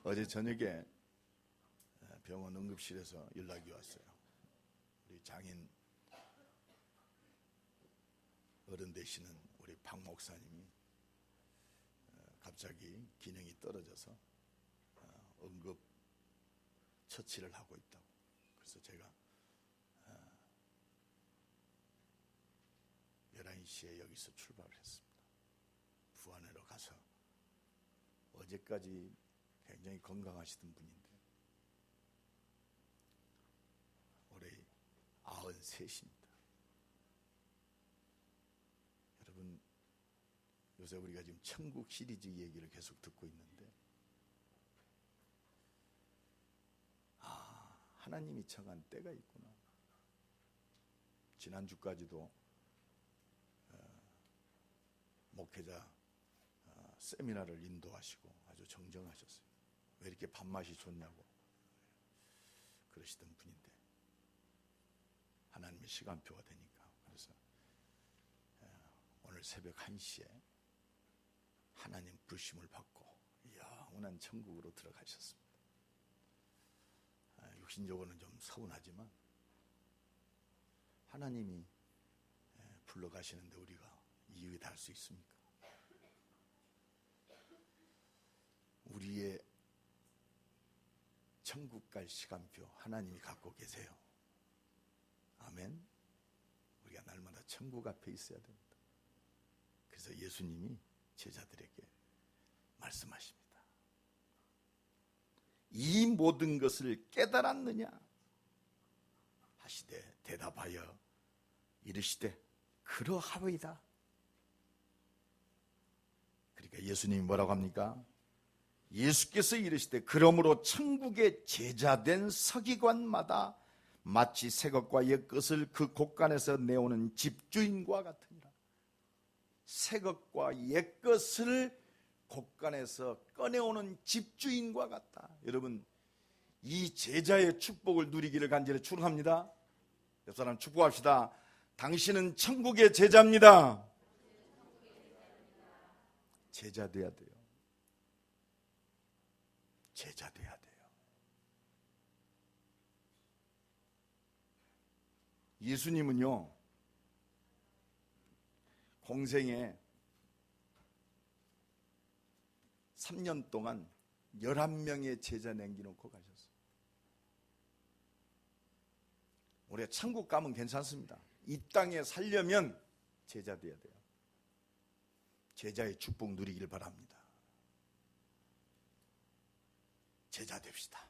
어제 저녁에 병원 응급실에서 연락이 왔어요. 우리 장인 어른 되시는 우리 박 목사님이 갑자기 기능이 떨어져서 응급 처치를 하고 있다고. 그래서 제가 11시에 여기서 출발을 했습니다. 부안으로 가서 어제까지 굉장히 건강하시던 분인데 올해 93입니다. 여러분, 요새 우리가 지금 천국 시리즈 얘기를 계속 듣고 있는데 하나님이 정한 때가 있구나. 지난주까지도 목회자 세미나를 인도하시고 아주 정정하셨어요. 왜 이렇게 밥맛이 좋냐고 그러시던 분인데 하나님의 시간표가 되니까, 그래서 오늘 새벽 1시에 하나님 부르심을 받고 영원한 천국으로 들어가셨습니다. 육신적으로는 좀 서운하지만 하나님이 불러가시는데 우리가 이유에 달 수 있습니까? 우리의 천국 갈 시간표 하나님이 갖고 계세요. 아멘. 우리가 날마다 천국 앞에 있어야 됩니다. 그래서 예수님이 제자들에게 말씀하십니다. 이 모든 것을 깨달았느냐 하시되 대답하여 이르시되 그러하오이다. 그러니까 예수님이 뭐라고 합니까? 예수께서 이르시되 그러므로 천국의 제자된 서기관마다 마치 새 것과 옛 것을 그 곳간에서 내오는 집주인과 같으니라. 새 것과 옛 것을 곳간에서 꺼내오는 집주인과 같다. 여러분, 이 제자의 축복을 누리기를 간절히 축원합니다. 옆 사람 축복합시다. 당신은 천국의 제자입니다. 제자 돼야 돼요. 제자 돼야 돼요. 예수님은요, 공생에 3년 동안 11명의 제자 남겨놓고 가셨어요. 우리가 천국 가면 괜찮습니다. 이 땅에 살려면 제자 돼야 돼요. 제자의 축복 누리길 바랍니다. 제자 됩시다.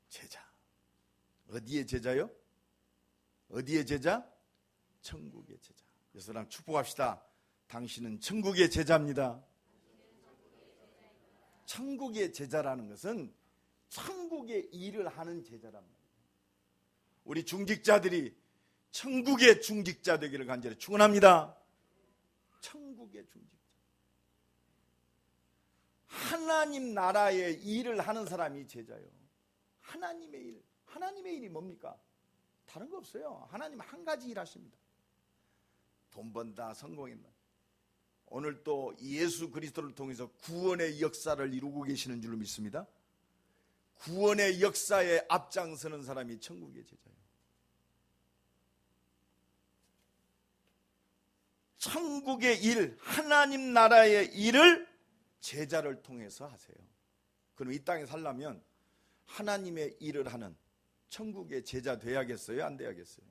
제자. 어디의 제자요? 어디의 제자? 천국의 제자. 예수랑 축복합시다. 당신은 천국의 제자입니다. 천국의 제자라는 것은 천국의 일을 하는 제자란 말이에요. 우리 중직자들이 천국의 중직자 되기를 간절히 축원합니다. 천국의 중직자. 하나님 나라의 일을 하는 사람이 제자요. 하나님의 일. 하나님의 일이 뭡니까? 다른 거 없어요. 하나님 한 가지 일 하십니다. 돈 번다, 성공했다. 오늘 또 예수 그리스도를 통해서 구원의 역사를 이루고 계시는 줄로 믿습니다. 구원의 역사에 앞장서는 사람이 천국의 제자예요. 천국의 일, 하나님 나라의 일을 제자를 통해서 하세요. 그럼 이 땅에 살려면 하나님의 일을 하는 천국의 제자 돼야겠어요? 안 돼야겠어요?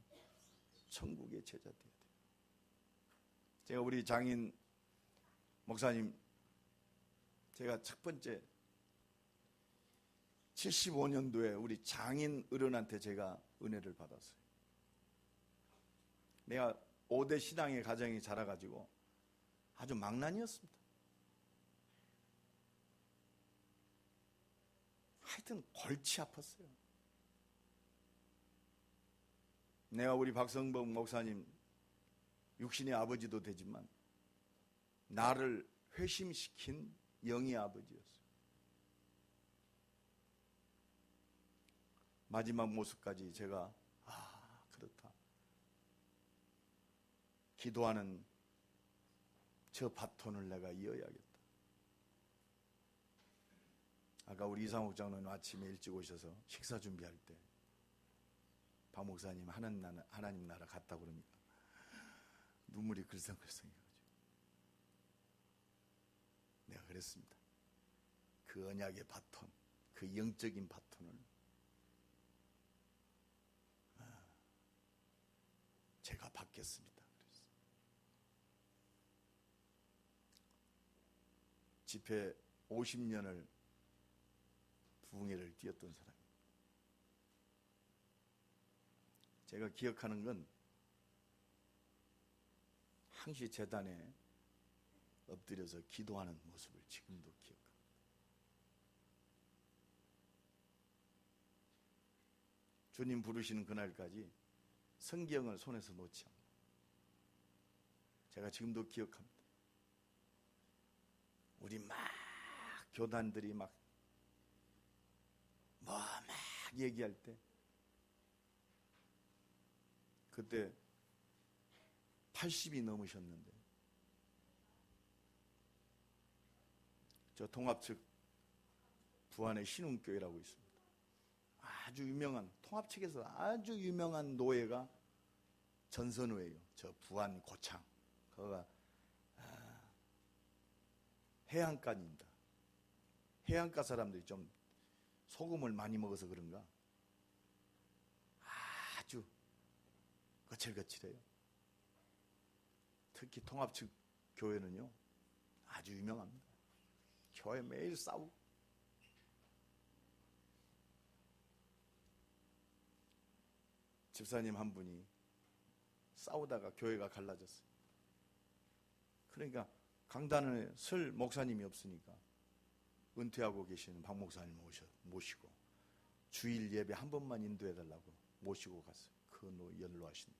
천국의 제자 돼야 돼요. 제가 우리 장인 목사님, 제가 첫 번째 75년도에 우리 장인 어른한테 제가 은혜를 받았어요. 내가 5대 신앙의 가정에 자라가지고 아주 망난이었습니다. 하여튼 골치 아팠어요. 내가 우리 박성범 목사님 육신의 아버지도 되지만 나를 회심시킨 영의 아버지였어요. 마지막 모습까지 제가 그렇다. 기도하는 저 바톤을 내가 이어야겠다. 아까 우리 이상욱 장로님 아침에 일찍 오셔서 식사 준비할 때 박 목사님 하나님 나라 갔다 그러니까 눈물이 글썽글썽해가지고 내가 그랬습니다. 그 언약의 바톤, 그 영적인 바톤을 제가 받겠습니다. 집회 50년을 부흥회를 뛰었던 사람입니다. 제가 기억하는 건 항시 제단에 엎드려서 기도하는 모습을 지금도 기억합니다. 주님 부르시는 그날까지 성경을 손에서 놓지 않고 제가 지금도 기억합니다. 우리 막 교단들이 막 얘기할 때 그때 80이 넘으셨는데 저 통합 측 부안의 신흥교회라고 있습니다. 아주 유명한 통합 측에서 아주 유명한 노예가 전선우예요. 저 부안 고창 거기가 해안가입니다. 해안가 사람들이 좀 소금을 많이 먹어서 그런가 아주 거칠거칠해요. 특히 통합 측 교회는요 아주 유명합니다. 교회 매일 싸우고 집사님 한 분이 싸우다가 교회가 갈라졌어요. 그러니까 강단을 설 목사님이 없으니까 은퇴하고 계시는 박 목사님 모시고 주일 예배 한 번만 인도해달라고 모시고 갔어요. 그 연로하신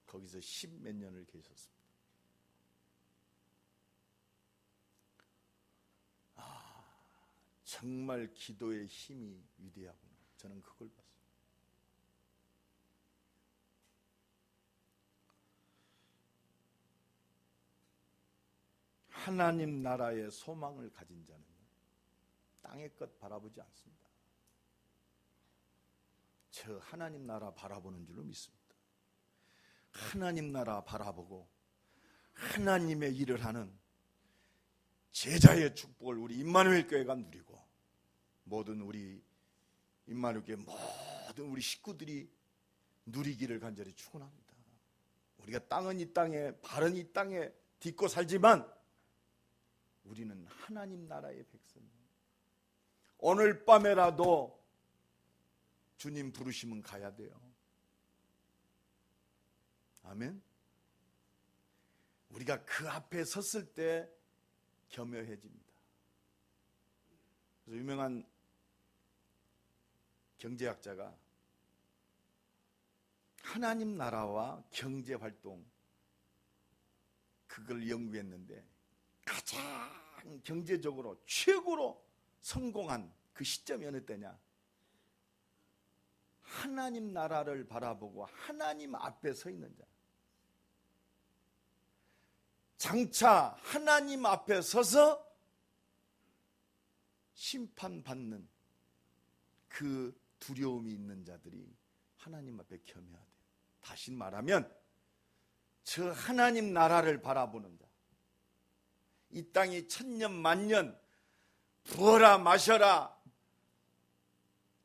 거기서 10몇 년을 계셨습니다. 정말 기도의 힘이 위대하구나. 저는 그걸 봤어요. 하나님 나라의 소망을 가진 자는 땅의 것 바라보지 않습니다. 저 하나님 나라 바라보는 줄로 믿습니다. 하나님 나라 바라보고 하나님의 일을 하는 제자의 축복을 우리 임마누엘 교회가 누리고 모든 우리 임마누엘 교회 모든 우리 식구들이 누리기를 간절히 축원합니다. 우리가 땅은 이 땅에 발은 이 땅에 딛고 살지만 우리는 하나님 나라의 백성이에요. 오늘 밤에라도 주님 부르시면 가야 돼요. 아멘. 우리가 그 앞에 섰을 때 겸허해집니다. 그래서 유명한 경제학자가 하나님 나라와 경제활동 그걸 연구했는데 가장 경제적으로 최고로 성공한 그 시점이 어느 때냐? 하나님 나라를 바라보고 하나님 앞에 서 있는 자. 장차 하나님 앞에 서서 심판받는 그 두려움이 있는 자들이 하나님 앞에 겸해야 돼요. 다시 말하면 저 하나님 나라를 바라보는 자. 이 땅이 천년 만년 부어라 마셔라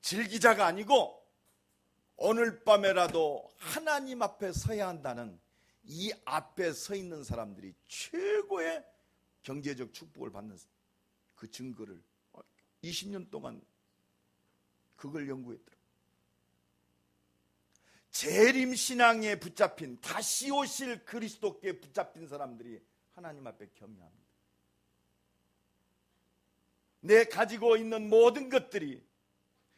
즐기자가 아니고 오늘 밤에라도 하나님 앞에 서야 한다는 이 앞에 서 있는 사람들이 최고의 경제적 축복을 받는 그 증거를 20년 동안 그걸 연구했더라고요. 재림신앙에 붙잡힌 다시 오실 그리스도께 붙잡힌 사람들이 하나님 앞에 겸허합니다. 내 가지고 있는 모든 것들이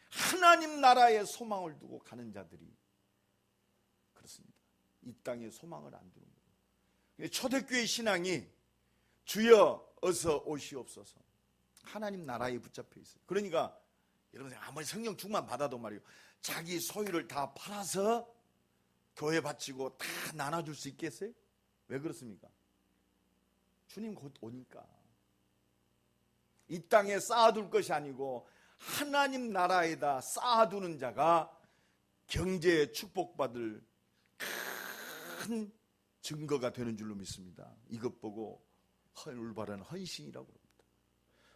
하나님 나라의 소망을 두고 가는 자들이 그렇습니다. 이 땅에 소망을 안 두는 거예요. 초대교회 신앙이 주여 어서 오시옵소서 하나님 나라에 붙잡혀 있어요. 그러니까 여러분 아무리 성령 충만 받아도 말이에요. 자기 소유를 다 팔아서 교회 바치고 다 나눠줄 수 있겠어요? 왜 그렇습니까? 주님 곧 오니까. 이 땅에 쌓아둘 것이 아니고 하나님 나라에다 쌓아두는 자가 경제에 축복받을 큰 증거가 되는 줄로 믿습니다. 이것 보고 올바른 헌신이라고 합니다.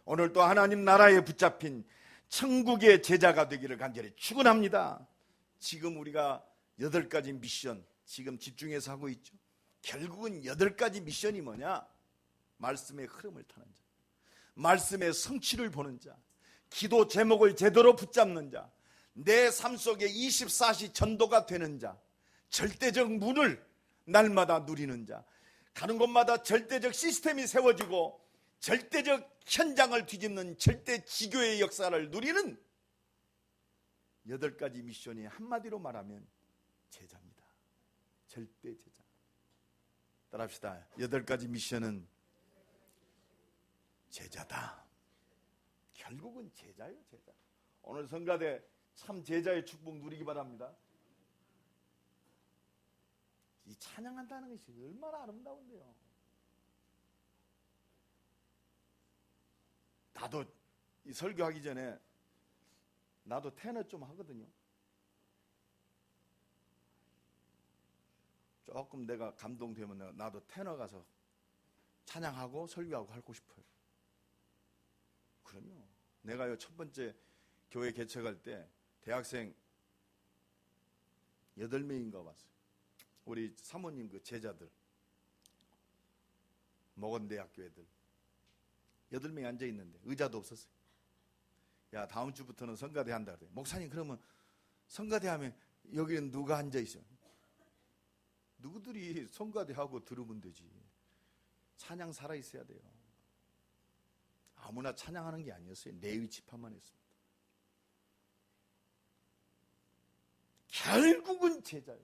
오늘 또 하나님 나라에 붙잡힌 천국의 제자가 되기를 간절히 축원합니다. 지금 우리가 8가지 미션 지금 집중해서 하고 있죠. 결국은 8가지 미션이 뭐냐? 말씀의 흐름을 타는 자, 말씀의 성취를 보는 자, 기도 제목을 제대로 붙잡는 자, 내 삶 속에 24시 전도가 되는 자, 절대적 문을 날마다 누리는 자, 가는 곳마다 절대적 시스템이 세워지고 절대적 현장을 뒤집는 절대 지교의 역사를 누리는 8가지 미션이 한마디로 말하면 제자입니다. 절대 제자. 따라합시다. 8가지 미션은 제자다. 결국은 제자예요, 제자. 오늘 성가대 참 제자의 축복 누리기 바랍니다. 이 찬양한다는 것이 얼마나 아름다운데요. 나도 이 설교하기 전에 나도 테너 좀 하거든요. 조금 내가 감동되면 나도 테너 가서 찬양하고 설교하고 하고 싶어요. 그럼요. 내가요 첫 번째 교회 개척할 때 대학생 8명인가 왔어요. 우리 사모님 그 제자들, 목원대학교 애들 8명이 앉아있는데 의자도 없었어요. 야, 다음 주부터는 성가대 한다 그래. 목사님, 그러면 성가대 하면 여기는 누가 앉아있어요? 누구들이 성가대 하고 들으면 되지. 찬양 살아있어야 돼요. 아무나 찬양하는 게 아니었어요. 레위 지파만 했습니다. 결국은 제자요.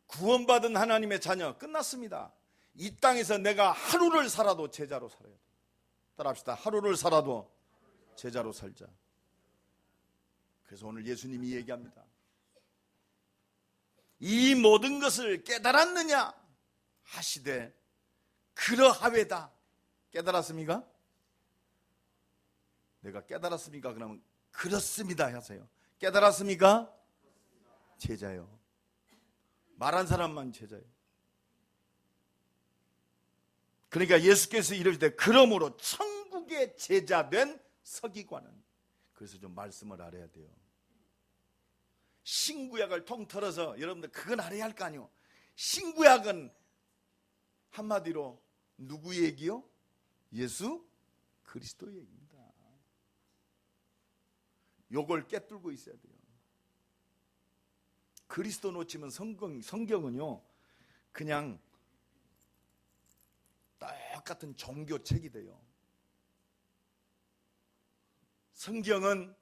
구원받은 하나님의 자녀 끝났습니다. 이 땅에서 내가 하루를 살아도 제자로 살아야 돼. 따라합시다. 하루를 살아도 제자로 살자. 그래서 오늘 예수님이 얘기합니다. 이 모든 것을 깨달았느냐 하시되 그러하외다. 깨달았습니까? 내가 깨달았습니까? 그러면 그렇습니다 하세요. 깨달았습니까? 제자요. 말한 사람만 제자예요. 그러니까 예수께서 이르시되 그러므로 천국의 제자된 서기관은, 그래서 좀 말씀을 알아야 돼요. 신구약을 통틀어서 여러분들 그건 알아야 할 거 아니에요. 신구약은 한마디로 누구 얘기요? 예수 그리스도 얘기입니다. 요걸 깨뚫고 있어야 돼요. 그리스도 놓치면 성경은요 그냥 똑같은 종교책이 돼요. 성경은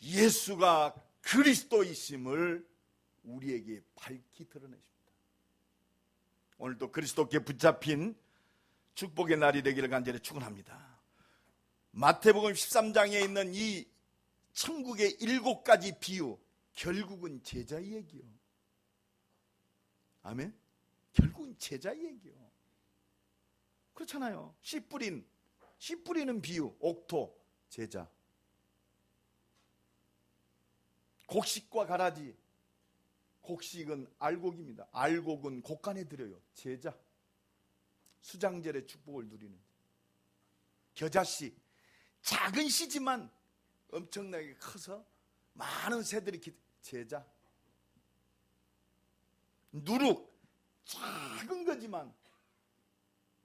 예수가 그리스도이심을 우리에게 밝히 드러내십니다. 오늘도 그리스도께 붙잡힌 축복의 날이 되기를 간절히 축원합니다. 마태복음 13장에 있는 이 천국의 7가지 비유, 결국은 제자 얘기요. 아멘. 결국은 제자 얘기요. 그렇잖아요. 씨 뿌리는 비유, 옥토, 제자. 곡식과 가라지, 곡식은 알곡입니다. 알곡은 곡간에 들여요. 제자. 수장절의 축복을 누리는 겨자씨, 작은 씨지만 엄청나게 커서 많은 새들이 제자. 누룩, 작은 거지만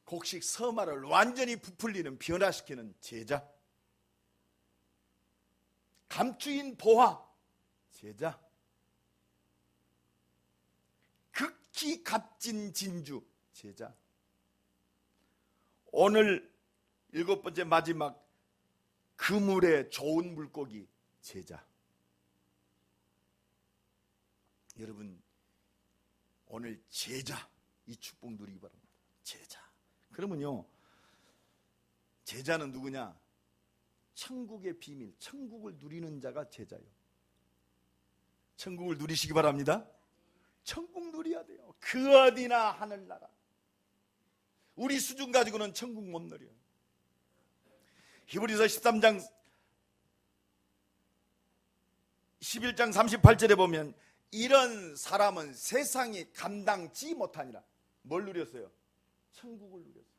곡식 서마를 완전히 부풀리는, 변화시키는 제자. 감추인 보화, 제자. 극히 값진 진주, 제자. 오늘 7번째 마지막 그물의 좋은 물고기, 제자. 여러분 오늘 제자, 이 축복 누리기 바랍니다. 제자. 그러면요 제자는 누구냐? 천국의 비밀, 천국을 누리는 자가 제자예요. 천국을 누리시기 바랍니다. 천국 누려야 돼요. 그 어디나 하늘나라. 우리 수준 가지고는 천국 못 누려요. 히브리서 13장 11장 38절에 보면 이런 사람은 세상이 감당지 못하니라. 뭘 누렸어요? 천국을 누렸어요.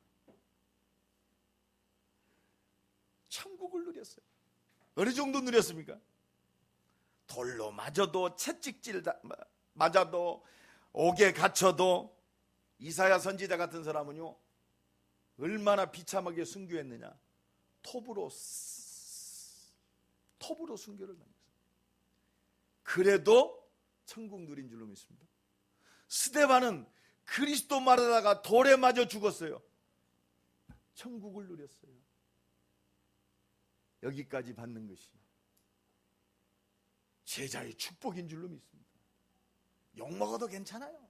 천국을 누렸어요. 어느 정도 누렸습니까? 돌로 맞아도 채찍질 맞아도 옥에 갇혀도 이사야 선지자 같은 사람은요 얼마나 비참하게 순교했느냐. 톱으로 순교를 당했어요. 그래도 천국 누린 줄로 믿습니다. 스데반은 그리스도 말하다가 돌에 맞아 죽었어요. 천국을 누렸어요. 여기까지 받는 것이 제자의 축복인 줄로 믿습니다. 욕먹어도 괜찮아요.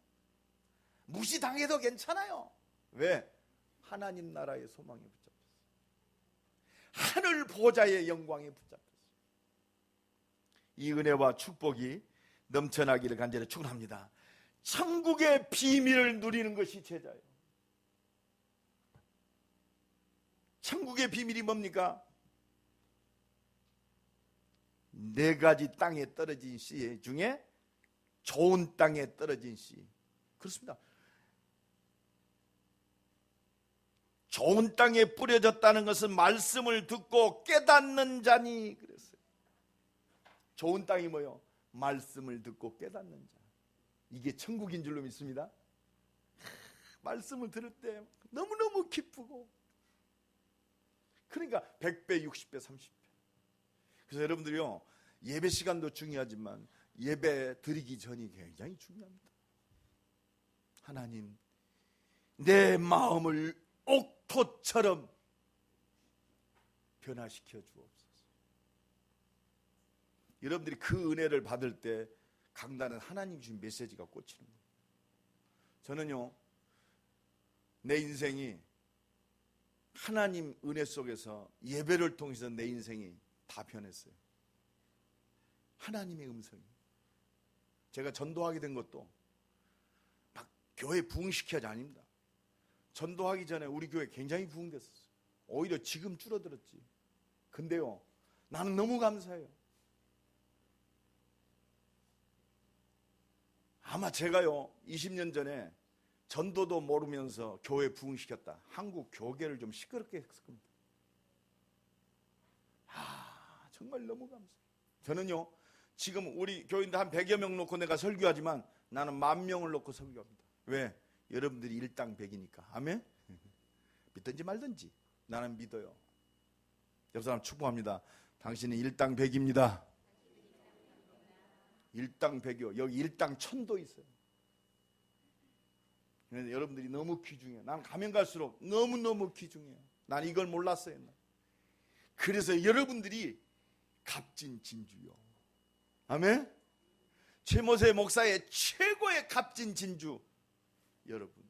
무시당해도 괜찮아요. 왜? 하나님 나라의 소망에 붙잡혔어요. 하늘 보좌의 영광에 붙잡혔어요. 이 은혜와 축복이 넘쳐나기를 간절히 축원합니다. 천국의 비밀을 누리는 것이 제자예요. 천국의 비밀이 뭡니까? 네 가지 땅에 떨어진 씨 중에 좋은 땅에 떨어진 씨. 그렇습니다. 좋은 땅에 뿌려졌다는 것은 말씀을 듣고 깨닫는 자니 그랬어요. 좋은 땅이 뭐요? 말씀을 듣고 깨닫는 자. 이게 천국인 줄로 믿습니다. 말씀을 들을 때 너무너무 기쁘고, 그러니까 100배, 60배, 30배. 그래서 여러분들이요, 예배 시간도 중요하지만 예배 드리기 전이 굉장히 중요합니다. 하나님, 내 마음을 옥토처럼 변화시켜 주옵소서. 여러분들이 그 은혜를 받을 때 강단은 하나님 주신 메시지가 꽂히는 거예요. 저는요, 내 인생이 하나님 은혜 속에서 예배를 통해서 내 인생이 다 변했어요. 하나님의 음성이. 제가 전도하게 된 것도 막 교회 부흥시켜야지 아닙니다. 전도하기 전에 우리 교회 굉장히 부흥됐었어요. 오히려 지금 줄어들었지. 근데요, 나는 너무 감사해요. 아마 제가요 20년 전에 전도도 모르면서 교회 부흥시켰다, 한국 교계를 좀 시끄럽게 했을 겁니다. 정말 너무 감사해요. 저는요 지금 우리 교인들 한 100여 명 놓고 내가 설교하지만 나는 10,000명을 놓고 설교합니다. 왜? 여러분들이 일당백이니까. 아멘? 믿든지 말든지 나는 믿어요. 옆 사람 축복합니다. 당신은 일당백입니다. 일당백이요. 여기 일당천도 있어요. 그래서 여러분들이 너무 귀중해요. 난 가면 갈수록 너무너무 귀중해요. 난 이걸 몰랐어요. 그래서 여러분들이 값진 진주요. 아멘? 최모세 목사의 최고의 값진 진주 여러분.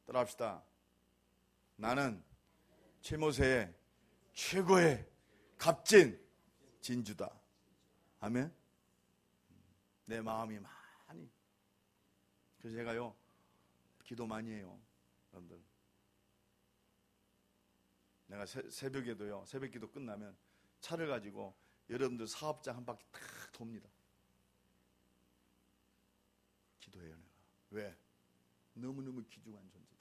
따라합시다. 나는 최모세의 최고의 값진 진주다. 아멘? 내 마음이 많이. 그래서 제가요 기도 많이 해요. 여러분들, 내가 새벽에도요, 새벽 기도 끝나면 차를 가지고 여러분들 사업장 한 바퀴 탁 돕니다. 기도해요 내가. 왜? 너무너무 귀중한 존재들.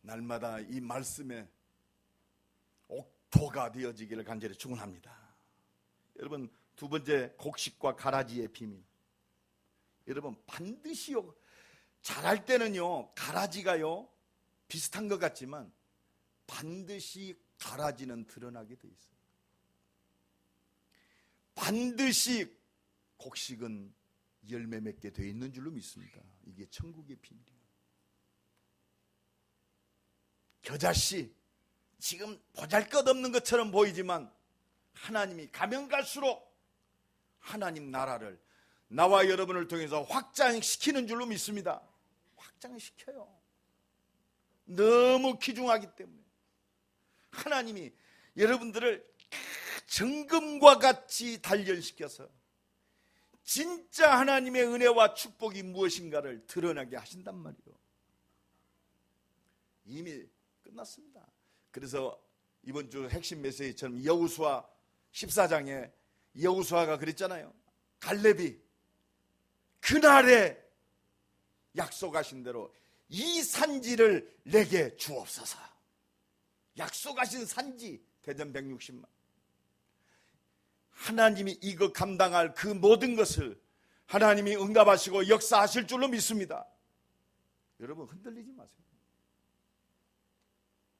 날마다 이 말씀에 옥토가 되어지기를 간절히 축원합니다. 여러분, 두 번째, 곡식과 가라지의 비밀. 여러분, 반드시요, 잘할 때는요 가라지가요 비슷한 것 같지만 반드시 가라지는 드러나게 돼 있어요. 반드시 곡식은 열매 맺게 돼 있는 줄로 믿습니다. 이게 천국의 비밀이에요. 겨자씨, 지금 보잘것없는 것처럼 보이지만 하나님이 가면 갈수록 하나님 나라를 나와 여러분을 통해서 확장시키는 줄로 믿습니다. 확장시켜요. 너무 귀중하기 때문에 하나님이 여러분들을 정금과 같이 단련시켜서 진짜 하나님의 은혜와 축복이 무엇인가를 드러나게 하신단 말이에요. 이미 끝났습니다. 그래서 이번 주 핵심 메시지처럼 여호수아 14장에 여호수아가 그랬잖아요. 갈렙이 그날에 약속하신 대로 이 산지를 내게 주옵소서. 약속하신 산지 대전 160만. 하나님이 이거 감당할 그 모든 것을 하나님이 응답하시고 역사하실 줄로 믿습니다. 여러분 흔들리지 마세요.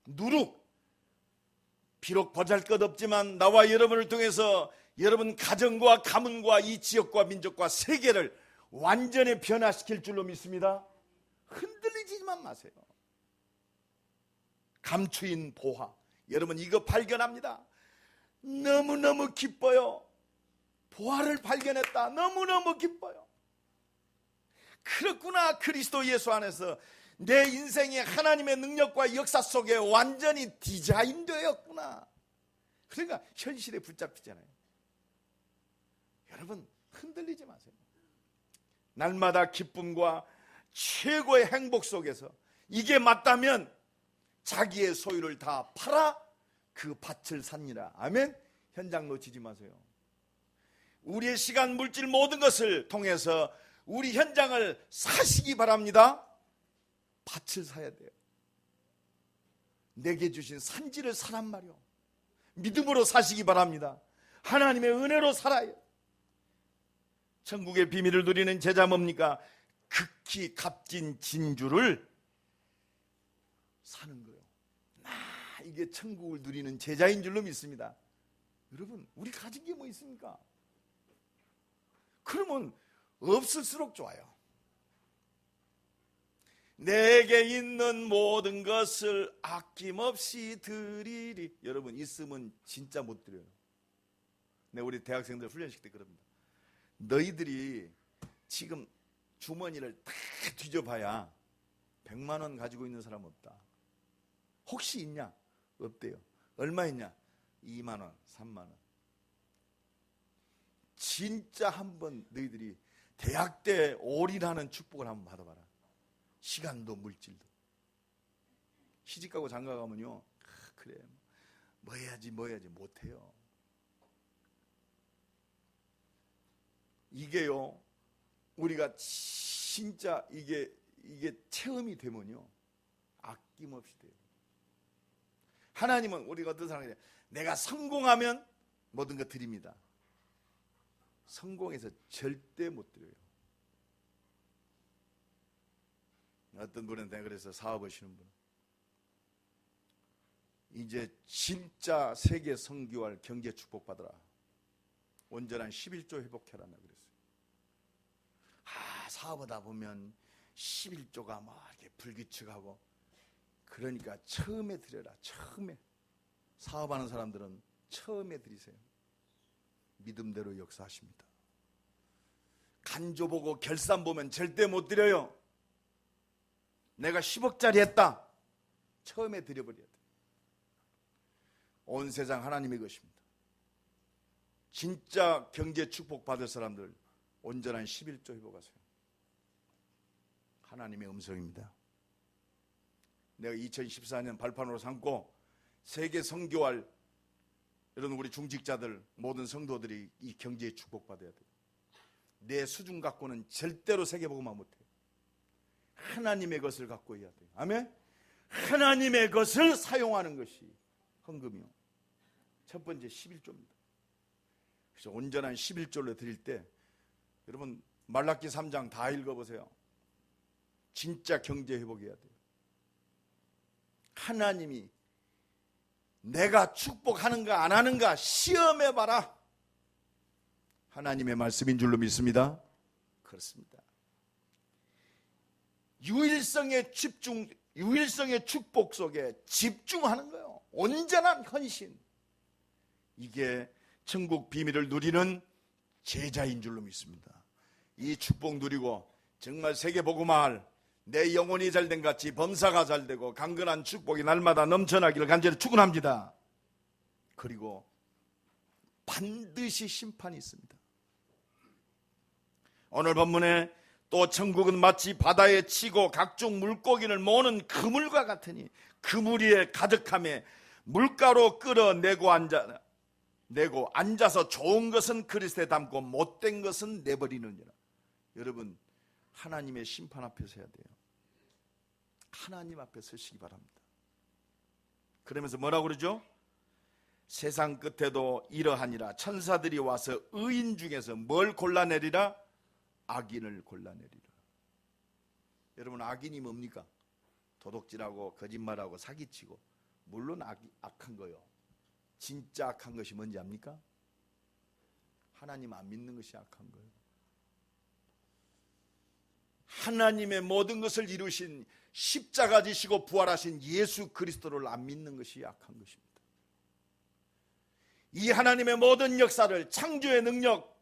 누룩, 비록 보잘것없지만 나와 여러분을 통해서 여러분 가정과 가문과 이 지역과 민족과 세계를 완전히 변화시킬 줄로 믿습니다. 흔들리지만 마세요. 감추인 보화, 여러분 이거 발견합니다. 너무너무 기뻐요. 보화를 발견했다. 너무너무 기뻐요. 그렇구나. 그리스도 예수 안에서 내 인생이 하나님의 능력과 역사 속에 완전히 디자인되었구나. 그러니까 현실에 붙잡히잖아요. 여러분 흔들리지 마세요. 날마다 기쁨과 최고의 행복 속에서 이게 맞다면 자기의 소유를 다 팔아 그 밭을 삽니다. 아멘. 현장 놓치지 마세요. 우리의 시간, 물질 모든 것을 통해서 우리 현장을 사시기 바랍니다. 밭을 사야 돼요. 내게 주신 산지를 사란 말이요. 믿음으로 사시기 바랍니다. 하나님의 은혜로 살아요. 천국의 비밀을 누리는 제자 뭡니까? 극히 값진 진주를 사는 거예요. 이게 천국을 누리는 제자인 줄로 믿습니다. 여러분 우리 가진 게 뭐 있습니까? 그러면 없을수록 좋아요. 내게 있는 모든 것을 아낌없이 드리리. 여러분 있으면 진짜 못 드려요. 네, 우리 대학생들 훈련식 때 그럽니다. 너희들이 지금 주머니를 다 뒤져봐야 100만 원 가지고 있는 사람 없다. 혹시 있냐? 없대요. 얼마 있냐? 2만 원, 3만 원. 진짜 한번 너희들이 대학 때 올인하는 축복을 한번 받아봐라. 시간도 물질도. 시집가고 장가가면요, 그래 뭐 해야지 못해요. 이게요, 우리가 진짜 이게 체험이 되면요 아낌없이 돼요. 하나님은 우리가 어떤 사람이 내가 성공하면 모든 것 드립니다. 성공해서 절대 못 드려요. 어떤 분은 내가 그래서 사업하시는 분, 이제 진짜 세계 선교할 경제 축복 받으라. 온전한 11조 회복해라 그랬어요. 사업하다 보면 11조가 막 이렇게 불규칙하고, 그러니까 처음에 드려라. 처음에 사업하는 사람들은 처음에 드리세요. 믿음대로 역사하십니다. 간조 보고 결산 보면 절대 못 드려요. 내가 10억짜리 했다, 처음에 드려버려야 돼요. 온 세상 하나님의 것입니다. 진짜 경제 축복 받을 사람들 온전한 11조 회복하세요. 하나님의 음성입니다. 내가 2014년 발판으로 삼고 세계 선교할 이런 우리 중직자들, 모든 성도들이 이 경제에 축복받아야 돼요. 내 수준 갖고는 절대로 세계복음화 못해요. 하나님의 것을 갖고 해야 돼요. 아멘? 하나님의 것을 사용하는 것이 헌금이요. 첫 번째 11조입니다. 그래서 온전한 11조를 드릴 때 여러분 말라기 3장 다 읽어보세요. 진짜 경제 회복해야 돼요. 하나님이 내가 축복하는가 안 하는가 시험해봐라. 하나님의 말씀인 줄로 믿습니다. 그렇습니다. 유일성의 축복 속에 집중하는 거예요. 온전한 헌신. 이게 천국 비밀을 누리는 제자인 줄로 믿습니다. 이 축복 누리고 정말 세계복음화할 내 영혼이 잘된 같이 범사가 잘되고 강건한 축복이 날마다 넘쳐나기를 간절히 축원합니다. 그리고 반드시 심판이 있습니다. 오늘 본문에 또 천국은 마치 바다에 치고 각종 물고기를 모으는 그물과 같으니 그물 위에 가득함에 물가로 끌어내고 앉아서 좋은 것은 그릇에 담고 못된 것은 내버리느니라. 여러분, 하나님의 심판 앞에 서야 돼요. 하나님 앞에 서시기 바랍니다. 그러면서 뭐라고 그러죠? 세상 끝에도 이러하니라. 천사들이 와서 의인 중에서 뭘 골라내리라? 악인을 골라내리라. 여러분, 악인이 뭡니까? 도둑질하고 거짓말하고 사기치고, 물론 악한 거요. 진짜 악한 것이 뭔지 압니까? 하나님 안 믿는 것이 악한 거예요. 하나님의 모든 것을 이루신 십자가 지시고 부활하신 예수 그리스도를 안 믿는 것이 악한 것입니다. 이 하나님의 모든 역사를 창조의 능력,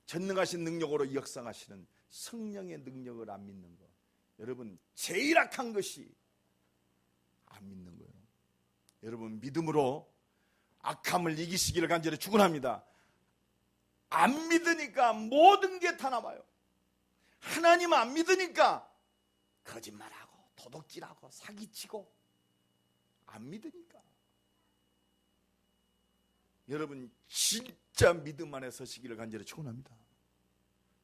전능하신 능력으로 역사하시는 성령의 능력을 안 믿는 것, 여러분, 제일 악한 것이 안 믿는 거예요. 여러분, 믿음으로 악함을 이기시기를 간절히 축원합니다. 안 믿으니까 모든 게 다 남아요. 하나님 안 믿으니까 거짓말하고 도둑질하고 사기치고, 안 믿으니까. 여러분, 진짜 믿음 안에 서시기를 간절히 축원합니다.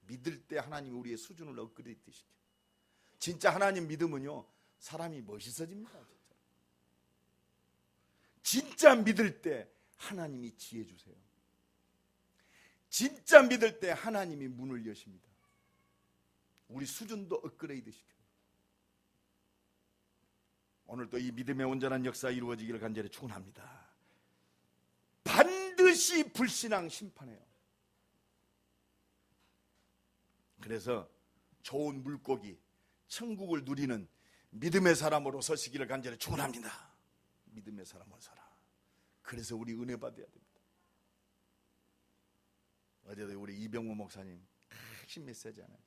믿을 때 하나님이 우리의 수준을 업그레이드 시켜요. 진짜 하나님 믿으면요, 사람이 멋있어집니다. 진짜 믿을 때 하나님이 지혜 주세요. 진짜 믿을 때 하나님이 문을 여십니다. 우리 수준도 업그레이드 시켜요. 오늘도 이 믿음의 온전한 역사 이루어지기를 간절히 축원합니다. 반드시 불신앙 심판해요. 그래서 좋은 물고기, 천국을 누리는 믿음의 사람으로 서시기를 간절히 축원합니다. 믿음의 사람으로 살아. 그래서 우리 은혜 받아야 됩니다. 어제도 우리 이병호 목사님 핵심 메시지 하나요.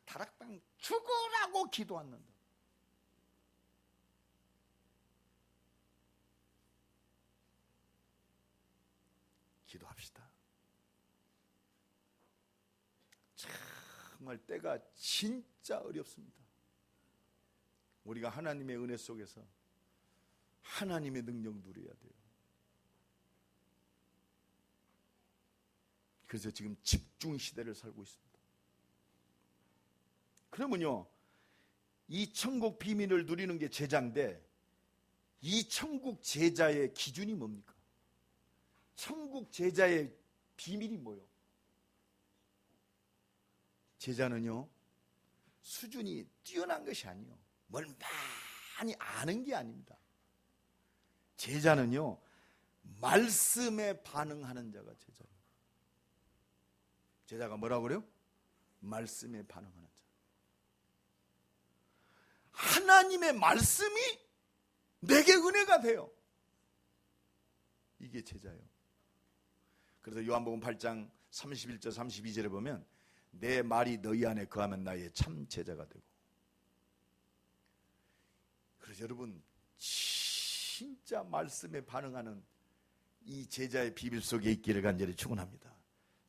다락방 죽으라고 기도했는데, 기도합시다. 정말 때가 진짜 어렵습니다. 우리가 하나님의 은혜 속에서 하나님의 능력 누려야 돼요. 그래서 지금 집중 시대를 살고 있습니다. 그러면요, 이 천국 비밀을 누리는 게 제자인데, 이 천국 제자의 기준이 뭡니까? 천국 제자의 비밀이 뭐예요? 제자는요, 수준이 뛰어난 것이 아니에요. 뭘 많이 아는 게 아닙니다. 제자는요, 말씀에 반응하는 자가 제자예요. 제자가 뭐라고 그래요? 말씀에 반응하는 자. 하나님의 말씀이 내게 은혜가 돼요. 이게 제자예요. 그래서 요한복음 8장 31절 32절에 보면, 내 말이 너희 안에 거하면 나의 참 제자가 되고. 그래서 여러분, 진짜 말씀에 반응하는 이 제자의 비밀 속에 있기를 간절히 축원합니다.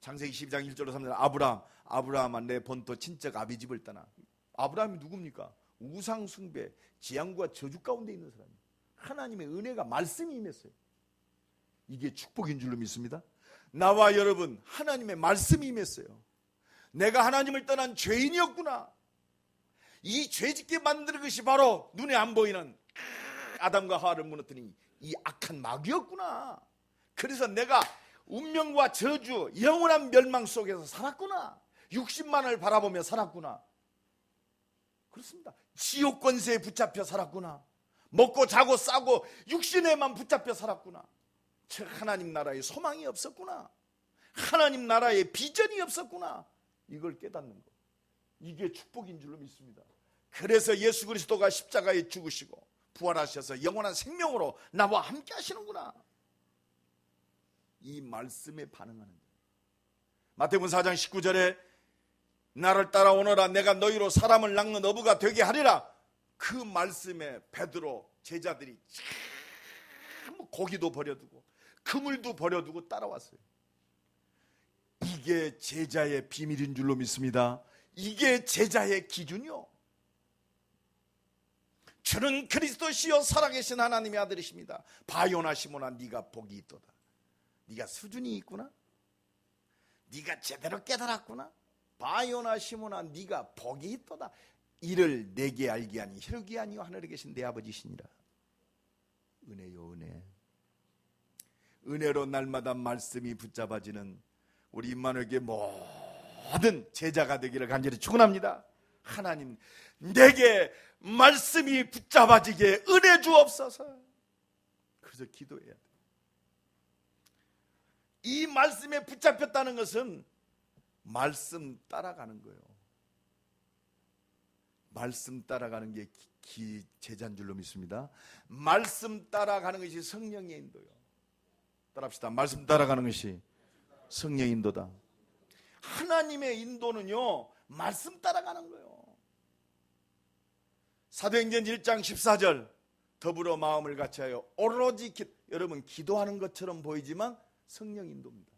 창세기 12장 1절로 3절, 아브라함아 내 본토 친척 아비집을 떠나. 아브라함이 누굽니까? 우상 숭배, 지향과 저주 가운데 있는 사람이에요. 하나님의 은혜가, 말씀이 임했어요. 이게 축복인 줄로 믿습니다. 나와 여러분, 하나님의 말씀이 임했어요. 내가 하나님을 떠난 죄인이었구나. 이 죄짓게 만드는 것이 바로 눈에 안 보이는 아담과 하와를 무너뜨린 이 악한 마귀였구나. 그래서 내가 운명과 저주, 영원한 멸망 속에서 살았구나. 60만을 바라보며 살았구나. 그렇습니다. 지옥 권세에 붙잡혀 살았구나. 먹고 자고 싸고 육신에만 붙잡혀 살았구나. 즉 하나님 나라에 소망이 없었구나. 하나님 나라에 비전이 없었구나. 이걸 깨닫는 것, 이게 축복인 줄로 믿습니다. 그래서 예수 그리스도가 십자가에 죽으시고 부활하셔서 영원한 생명으로 나와 함께 하시는구나. 이 말씀에 반응하는 것. 마태복음 4장 19절에 나를 따라오너라 내가 너희로 사람을 낚는 어부가 되게 하리라. 그 말씀에 베드로 제자들이 참 고기도 버려두고 그물도 버려두고 따라왔어요. 이게 제자의 비밀인 줄로 믿습니다. 이게 제자의 기준이요. 주는 그리스도시요 살아계신 하나님의 아들이십니다. 바요나 시몬아, 네가 복이 있도다. 네가 수준이 있구나. 네가 제대로 깨달았구나. 바요나 시몬아, 네가 복이 있도다. 이를 내게 알게 하니 혈육이 아니요 하늘에 계신 내 아버지시니라. 은혜요 은혜. 은혜로 날마다 말씀이 붙잡아지는 우리 임마누엘에게 모든 제자가 되기를 간절히 축원합니다. 하나님, 내게 말씀이 붙잡아지게 은혜 주옵소서. 그래서 기도해야 돼. 이 말씀에 붙잡혔다는 것은 말씀 따라가는 거예요. 말씀 따라가는 게 제자인 줄로 믿습니다. 말씀 따라가는 것이 성령의 인도요. 따라합시다. 말씀 따라가는 것이 성령의 인도다. 하나님의 인도는요, 말씀 따라가는 거예요. 사도행전 1장 14절, 더불어 마음을 같이하여 오로지 여러분, 기도하는 것처럼 보이지만 성령 인도입니다.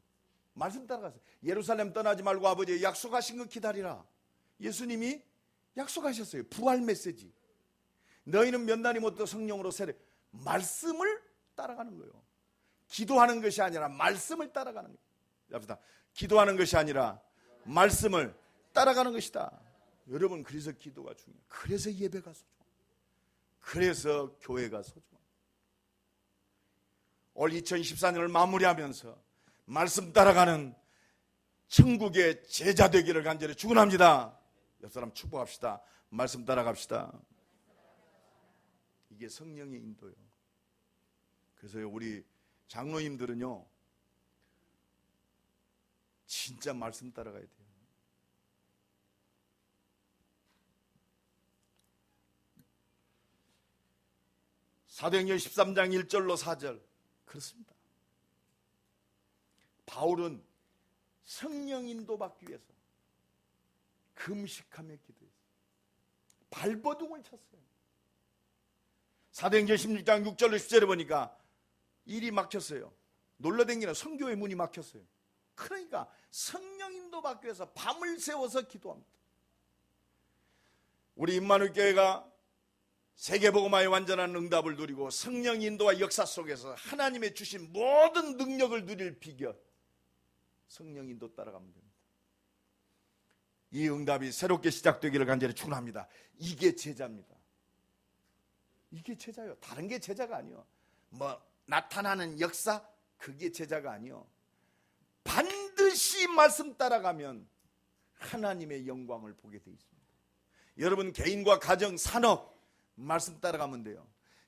말씀 따라가세요. 예루살렘 떠나지 말고 아버지의 약속하신 것 기다리라. 예수님이 약속하셨어요. 부활 메시지. 너희는 몇 날이 못해 성령으로 세례. 말씀을 따라가는 거예요. 기도하는 것이 아니라 말씀을 따라가는 거예요. 합시다. 기도하는 것이 아니라 말씀을 따라가는 것이다. 여러분, 그래서 기도가 중요해요. 그래서 예배가 소중해요. 그래서 교회가 소중해요. 올 2014년을 마무리하면서 말씀 따라가는 천국의 제자 되기를 간절히 축원합니다. 옆 사람 축복합시다. 말씀 따라갑시다. 이게 성령의 인도예요. 그래서 우리 장로님들은요, 진짜 말씀 따라가야 돼요. 사도행전 13장 1절로 4절 그렇습니다. 바울은 성령 인도 받기 위해서 금식하며 기도했어요. 발버둥을 쳤어요. 사도행전 16장 6절로 10절에 보니까 일이 막혔어요. 놀러다니는 선교의 문이 막혔어요. 그러니까 성령 인도 받기 위해서 밤을 새워서 기도합니다. 우리 임마누엘 교회가 세계복음화의 완전한 응답을 누리고 성령 인도와 역사 속에서 하나님의 주신 모든 능력을 누릴 비결, 성령 인도 따라가면 됩니다. 이 응답이 새롭게 시작되기를 간절히 축원합니다. 이게 제자입니다. 이게 제자예요. 다른 게 제자가 아니에요. 나타나는 역사, 그게 제자가 아니에요. 반드시 말씀 따라가면 하나님의 영광을 보게 되어 있습니다. 여러분, 개인과 가정, 산업 말씀 따라가면 돼요.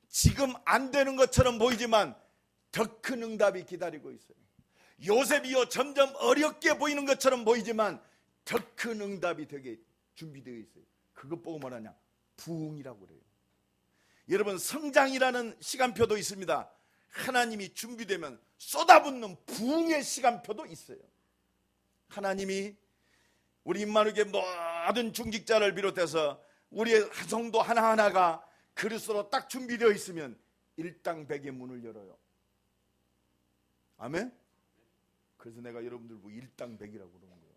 지금 안 되는 것처럼 보이지만 더 큰 응답이 기다리고 있어요. 요셉이요, 점점 어렵게 보이는 것처럼 보이지만 더 큰 응답이 되게 준비되어 있어요. 그것 보고 뭐라냐? 부흥이라고 그래요. 여러분, 성장이라는 시간표도 있습니다. 하나님이 준비되면 쏟아붓는 부흥의 시간표도 있어요. 하나님이 우리 임마누엘의 모든 중직자를 비롯해서 우리의 성도 하나하나가 그리스도로 딱 준비되어 있으면 일당백의 문을 열어요. 아멘? 그래서 내가 여러분들 보고 일당백이라고 그러는 거예요.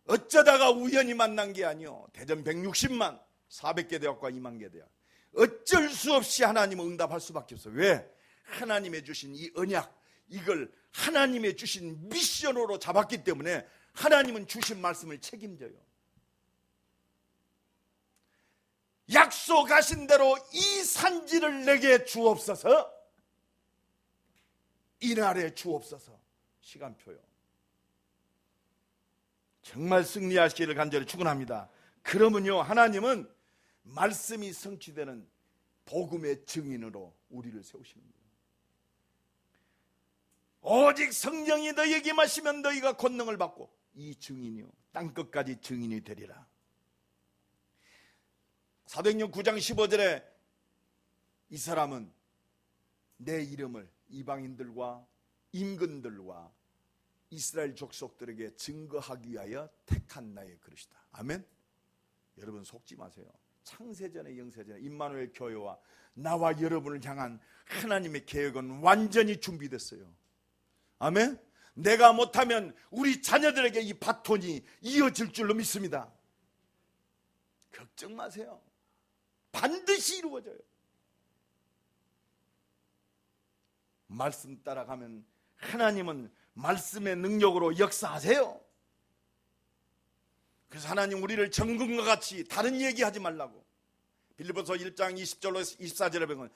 어쩌다가 우연히 만난 게 아니요. 대전 160만, 400개 대학과 2만 개 대학. 어쩔 수 없이 하나님은 응답할 수밖에 없어요. 왜? 하나님의 주신 이 언약, 이걸 하나님의 주신 미션으로 잡았기 때문에 하나님은 주신 말씀을 책임져요. 약속하신 대로 이 산지를 내게 주옵소서. 이날에 주옵소서. 시간표요. 정말 승리하시기를 간절히 축원합니다. 그러면요, 하나님은 말씀이 성취되는 복음의 증인으로 우리를 세우시는 거예요. 오직 성령이 너희에게 마시면 너희가 권능을 받고 이 증인이요, 땅끝까지 증인이 되리라. 사도행전 9장 15절에 이 사람은 내 이름을 이방인들과 임금들과 이스라엘 족속들에게 증거하기 위하여 택한 나의 그릇이다. 아멘. 여러분, 속지 마세요. 창세전에 영세전에 임마누엘 교회와 나와 여러분을 향한 하나님의 계획은 완전히 준비됐어요. 아멘. 내가 못하면 우리 자녀들에게 이 바톤이 이어질 줄로 믿습니다. 걱정 마세요. 반드시 이루어져요. 말씀 따라가면 하나님은 말씀의 능력으로 역사하세요. 그래서 하나님 우리를 정금과 같이 다른 얘기하지 말라고. 빌립보서 1장 20절로 24절에 보면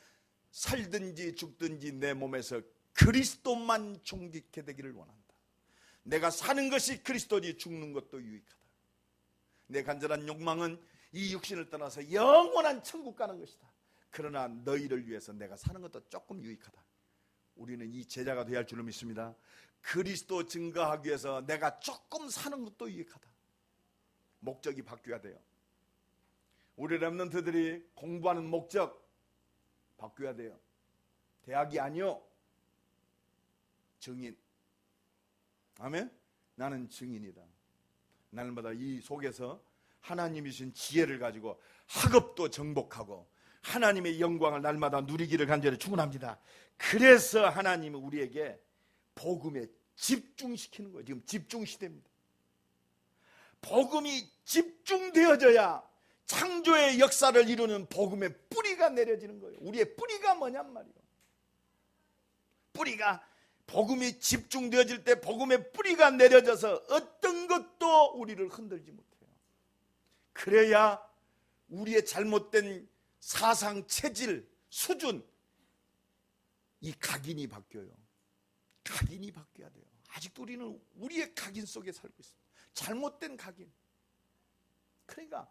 살든지 죽든지 내 몸에서 그리스도만 존귀케 되기를 원한다. 내가 사는 것이 그리스도니 죽는 것도 유익하다. 내 간절한 욕망은 이 육신을 떠나서 영원한 천국 가는 것이다. 그러나 너희를 위해서 내가 사는 것도 조금 유익하다. 우리는 이 제자가 되어야 할 줄로 믿습니다. 그리스도 증거하기 위해서 내가 조금 사는 것도 유익하다. 목적이 바뀌어야 돼요. 우리 렘넌트들이 공부하는 목적 바뀌어야 돼요. 대학이 아니요, 증인. 아멘. 나는 증인이다. 날마다 이 속에서 하나님이 주신 지혜를 가지고 학업도 정복하고 하나님의 영광을 날마다 누리기를 간절히 축원합니다. 그래서 하나님은 우리에게 복음에 집중시키는 거예요. 지금 집중 시대입니다. 복음이 집중되어져야 창조의 역사를 이루는 복음의 뿌리가 내려지는 거예요. 우리의 뿌리가 뭐냔 말이에요. 뿌리가 복음이 집중되어질 때 복음의 뿌리가 내려져서 어떤 것도 우리를 흔들지 못해요. 그래야 우리의 잘못된 사상, 체질, 수준, 이 각인이 바뀌어요. 각인이 바뀌어야 돼요. 아직도 우리는 우리의 각인 속에 살고 있습니다. 잘못된 각인. 그러니까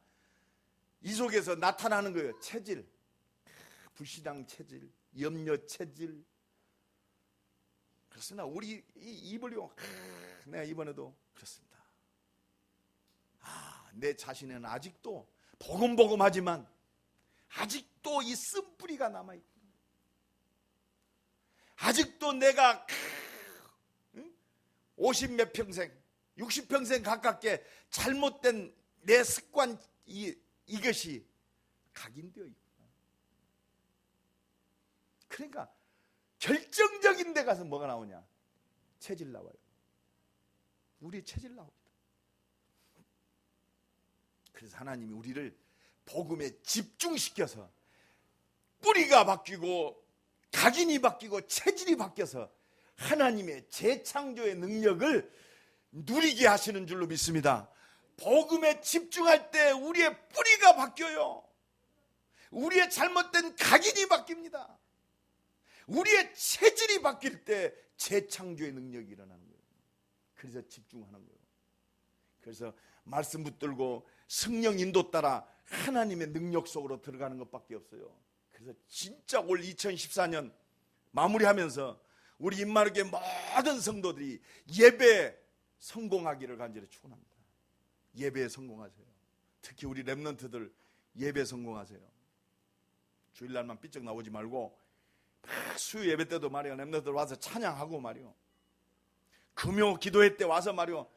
이 속에서 나타나는 거예요. 체질, 불신앙 체질, 염려 체질. 그렇습니다. 우리 입을요, 내가 이번에도 그렇습니다. 내 자신은 아직도 보금보금하지만 아직도 이 쓴뿌리가 남아있고, 아직도 내가 50몇 평생 60평생 가깝게 잘못된 내 습관, 이것이 각인되어 있구나. 그러니까 결정적인 데 가서 뭐가 나오냐? 체질 나와요. 우리의 체질 나옵니다. 그래서 하나님이 우리를 복음에 집중시켜서 뿌리가 바뀌고 각인이 바뀌고 체질이 바뀌어서 하나님의 재창조의 능력을 누리게 하시는 줄로 믿습니다. 복음에 집중할 때 우리의 뿌리가 바뀌어요. 우리의 잘못된 각인이 바뀝니다. 우리의 체질이 바뀔 때 재창조의 능력이 일어나는 거예요. 그래서 집중하는 거예요. 그래서 말씀 붙들고 성령 인도 따라 하나님의 능력 속으로 들어가는 것밖에 없어요. 그래서 진짜 올 2014년 마무리하면서 우리 임마누교회 모든 성도들이 예배에 성공하기를 간절히 축원합니다. 예배에 성공하세요. 특히 우리 렘넌트들 예배에 성공하세요. 주일날만 삐쩍 나오지 말고 수요 예배 때도 말이요, 렘넌트들 와서 찬양하고 말이요, 금요 기도회 때 와서 말이요,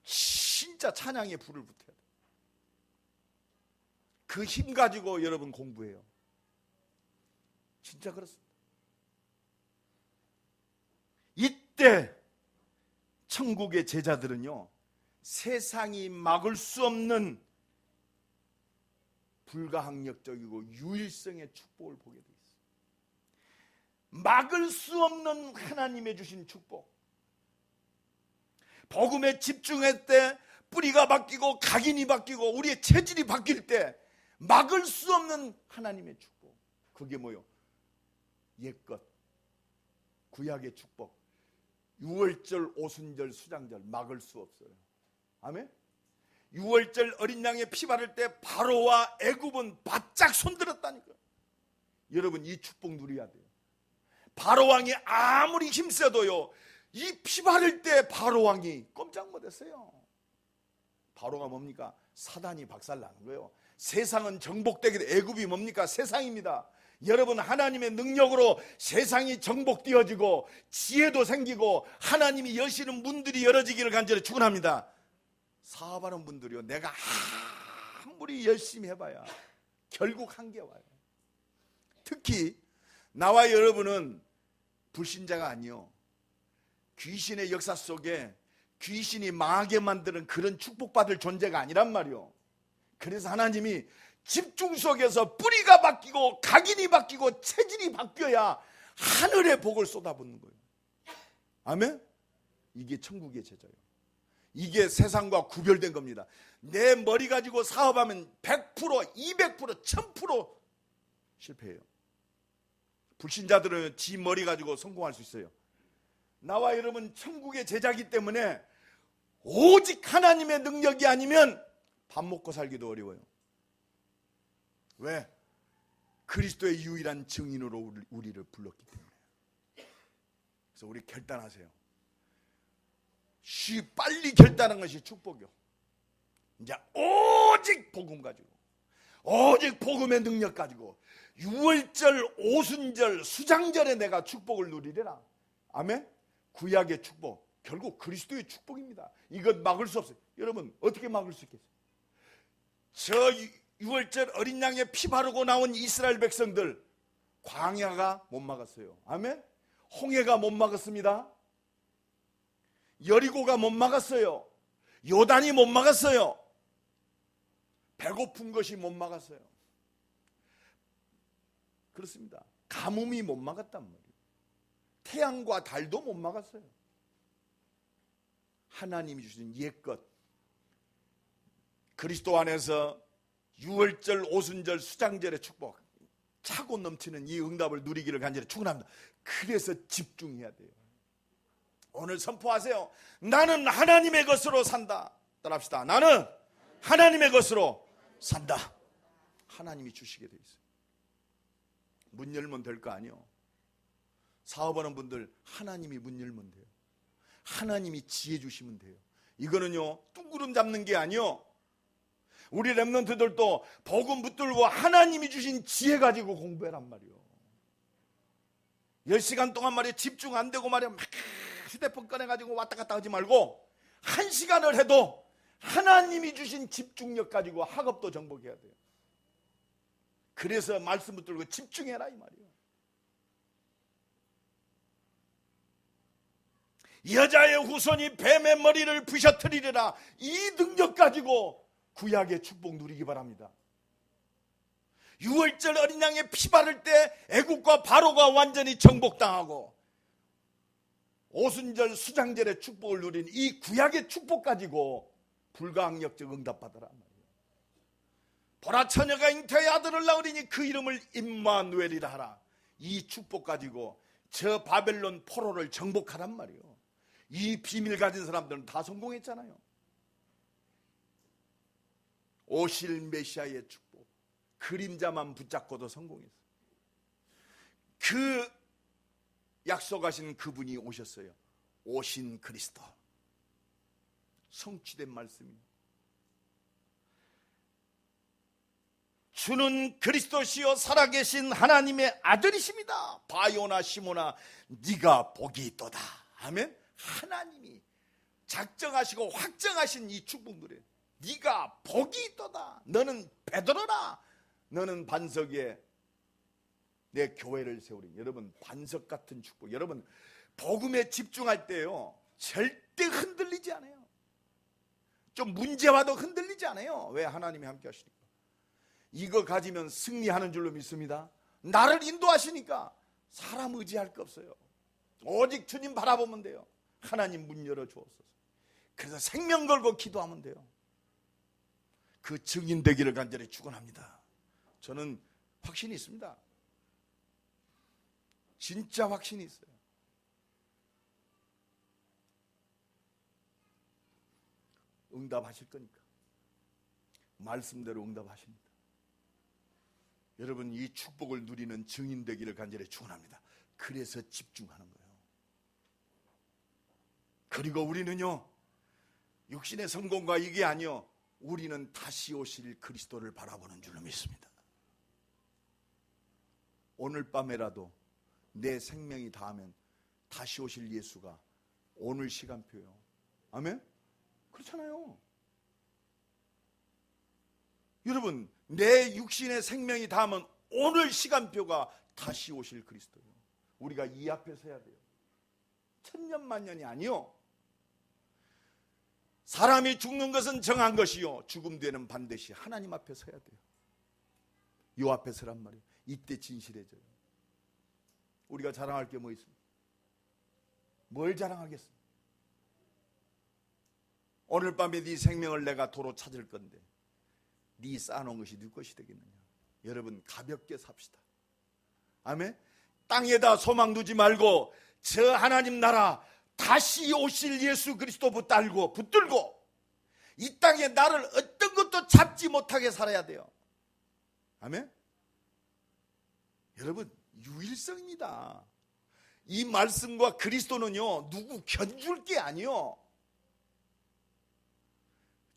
진짜 찬양에 불을 붙여야 돼요. 그 힘 가지고 여러분 공부해요. 진짜 그렇습니다. 이때 천국의 제자들은요, 세상이 막을 수 없는 불가항력적이고 유일성의 축복을 보게 돼 있어요. 막을 수 없는 하나님의 주신 축복. 복음에 집중할 때 뿌리가 바뀌고 각인이 바뀌고 우리의 체질이 바뀔 때 막을 수 없는 하나님의 축복. 그게 뭐요? 옛것, 구약의 축복. 유월절, 오순절, 수장절 막을 수 없어요. 아멘? 유월절 어린 양의 피 바를 때 바로와 애굽은 바짝 손들었다니까요. 여러분 이 축복 누려야 돼요. 바로왕이 아무리 힘써도요, 이 피 바를 때 바로왕이 꼼짝 못했어요. 바로가 뭡니까? 사단이 박살나는 거예요. 세상은 정복되게 돼. 애굽이 뭡니까? 세상입니다. 여러분 하나님의 능력으로 세상이 정복되어지고 지혜도 생기고 하나님이 여시는 문들이 열어지기를 간절히 축원합니다. 사업하는 분들이요, 내가 아무리 열심히 해봐야 결국 한계 와요. 특히 나와 여러분은 불신자가 아니요, 귀신의 역사 속에 귀신이 망하게 만드는 그런 축복받을 존재가 아니란 말이요. 그래서 하나님이 집중 속에서 뿌리가 바뀌고 각인이 바뀌고 체질이 바뀌어야 하늘의 복을 쏟아붓는 거예요. 아멘? 이게 천국의 제자예요. 이게 세상과 구별된 겁니다. 내 머리 가지고 사업하면 100%, 200%, 1000% 실패해요. 불신자들은 지 머리 가지고 성공할 수 있어요. 나와 여러분 천국의 제자이기 때문에 오직 하나님의 능력이 아니면 밥 먹고 살기도 어려워요. 왜? 그리스도의 유일한 증인으로 우리를 불렀기 때문에. 그래서 우리 결단하세요. 빨리 결단한 것이 축복이요. 이제 오직 복음 가지고, 오직 복음의 능력 가지고 유월절, 오순절, 수장절에 내가 축복을 누리리라. 아멘? 구약의 축복, 결국 그리스도의 축복입니다. 이건 막을 수 없어요. 여러분 어떻게 막을 수 있겠어요? 저 유월절 어린 양의 피 바르고 나온 이스라엘 백성들, 광야가 못 막았어요. 아멘? 홍해가 못 막았습니다. 여리고가 못 막았어요. 요단이 못 막았어요. 배고픈 것이 못 막았어요. 그렇습니다. 가뭄이 못 막았단 말이에요. 태양과 달도 못 막았어요. 하나님이 주신 옛것, 그리스도 안에서 유월절, 오순절, 수장절의 축복, 차고 넘치는 이 응답을 누리기를 간절히 축원합니다. 그래서 집중해야 돼요. 오늘 선포하세요. 나는 하나님의 것으로 산다. 따라합시다. 나는 하나님의 것으로 산다. 하나님이 주시게 돼 있어요. 문 열면 될 거 아니요. 사업하는 분들 하나님이 문 열면 돼요. 하나님이 지혜 주시면 돼요. 이거는요 뚱구름 잡는 게 아니요, 우리 렘넌트들도 복음 붙들고 하나님이 주신 지혜 가지고 공부해란 말이요. 10시간 동안 말이야 집중 안 되고 말이야 막 휴대폰 꺼내가지고 왔다 갔다 하지 말고 1시간을 해도 하나님이 주신 집중력 가지고 학업도 정복해야 돼요. 그래서 말씀 붙들고 집중해라 이 말이에요. 여자의 후손이 뱀의 머리를 부셔뜨리리라. 이 능력 가지고 구약의 축복 누리기 바랍니다. 유월절 어린 양의 피 바를 때 애국과 바로가 완전히 정복당하고, 오순절 수장절의 축복을 누린 이 구약의 축복 가지고 불가항력적 응답받으라. 보라 처녀가 잉태의 아들을 낳으리니 그 이름을 임마누엘이라 하라. 이 축복 가지고 저 바벨론 포로를 정복하란 말이에요. 이 비밀 가진 사람들은 다 성공했잖아요. 오실 메시아의 축복, 그림자만 붙잡고도 성공했어요. 그 약속하신 그분이 오셨어요. 오신 그리스도, 성취된 말씀입니다. 주는 그리스도시요 살아계신 하나님의 아들이십니다. 바요나 시모나 네가 복이 있도다. 아멘. 하나님이 작정하시고 확정하신 이 축복들에 네가 복이 있도다. 너는 베드로라. 너는 반석 위에 내 교회를 세우리. 여러분 반석 같은 축복. 여러분 복음에 집중할 때요 절대 흔들리지 않아요. 좀 문제 와도 흔들리지 않아요. 왜? 하나님이 함께 하시니까. 이거 가지면 승리하는 줄로 믿습니다. 나를 인도하시니까 사람 의지할 거 없어요. 오직 주님 바라보면 돼요. 하나님 문 열어 주옵소서. 그래서 생명 걸고 기도하면 돼요. 그 증인 되기를 간절히 축원합니다. 저는 확신이 있습니다. 진짜 확신이 있어요. 응답하실 거니까. 말씀대로 응답하십니다. 여러분 이 축복을 누리는 증인 되기를 간절히 축원합니다. 그래서 집중하는 거예요. 그리고 우리는요 육신의 성공과 이게 아니요, 우리는 다시 오실 그리스도를 바라보는 줄로 믿습니다. 오늘 밤에라도 내 생명이 닿으면 다시 오실 예수가 오늘 시간표예요. 아멘? 그렇잖아요. 여러분, 내 육신의 생명이 닿으면 오늘 시간표가 다시 오실 그리스도예요. 우리가 이 앞에 서야 돼요. 천년만년이 아니요. 사람이 죽는 것은 정한 것이요, 죽음 뒤에는 반드시 하나님 앞에 서야 돼요. 요 앞에 서란 말이에요. 이때 진실해져요. 우리가 자랑할 게 뭐 있습니까? 뭘 자랑하겠습니까? 오늘 밤에 네 생명을 내가 도로 찾을 건데 네 쌓아놓은 것이 네 것이 되겠느냐. 여러분, 가볍게 삽시다. 아멘. 땅에다 소망 두지 말고 저 하나님 나라 다시 오실 예수 그리스도 붙들고 이 땅에 나를 어떤 것도 잡지 못하게 살아야 돼요. 아멘. 여러분, 유일성입니다. 이 말씀과 그리스도는요, 누구 견줄 게 아니요,